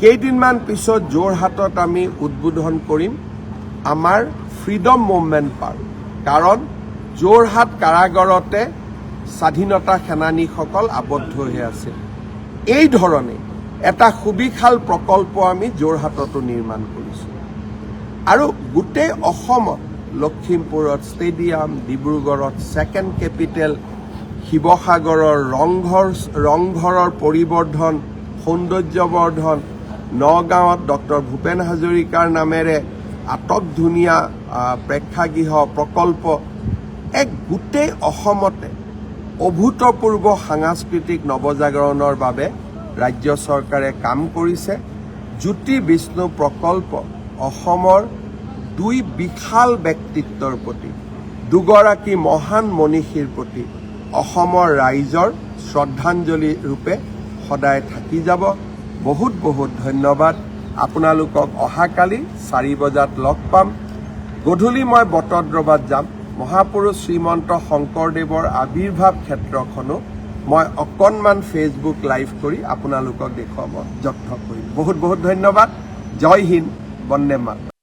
কেইদিনমান পিছত যোৰহাটত আমি উদ্বোধন কৰিম আমাৰ ফ্ৰীডম মুভমেণ্ট পাৰ্ক। কাৰণ যোৰহাট কাৰাগাৰতে স্বাধীনতা সেনানীসকল আবদ্ধ হৈ আছে। এই ধৰণে এটা সুবিশাল প্ৰকল্প আমি যোৰহাটতো নিৰ্মাণ কৰিছোঁ আৰু গোটেই অসমত লখিমপুৰত ষ্টেডিয়াম, ডিব্ৰুগড়ত ছেকেণ্ড কেপিটেল, শিৱসাগৰৰ ৰংঘৰৰ পৰিৱৰ্ধন, সৌন্দৰ্যবৰ্ধন, নগাঁৱত ডক্টৰ ভূপেন হাজৰিকাৰ নামেৰে আটকধুনীয়া প্ৰেক্ষাগৃহ প্ৰকল্প, এক গোটেই অসমতে অভূতপূৰ্ব সাংস্কৃতিক নৱজাগৰণৰ বাবে ৰাজ্য চৰকাৰে কাম কৰিছে। জ্যোতি বিষ্ণু প্ৰকল্প অসমৰ দুই বিশাল ব্যক্তিত্বৰ প্ৰতি, দুগৰাকী মহান মনীষীৰ প্ৰতি অসমৰ ৰাইজৰ শ্ৰদ্ধাঞ্জলি ৰূপে সদায় থাকি যাব। বহুত বহুত ধন্যবাদ। আপোনালোকক অহাকালি 4 বজাত লগ পাম। গধূলি মই বটদ্ৰৱাত যাম। মহাপুৰুষ শ্ৰীমন্ত শংকৰদেৱৰ আৱিৰ্ভাৱ ক্ষেত্ৰখনো মই অকণমান ফেচবুক লাইভ কৰি আপোনালোকক দেখুৱাব যত্ন কৰিম। বহুত বহুত ধন্যবাদ। জয় হিন্দ, বন্দে মাতৰম।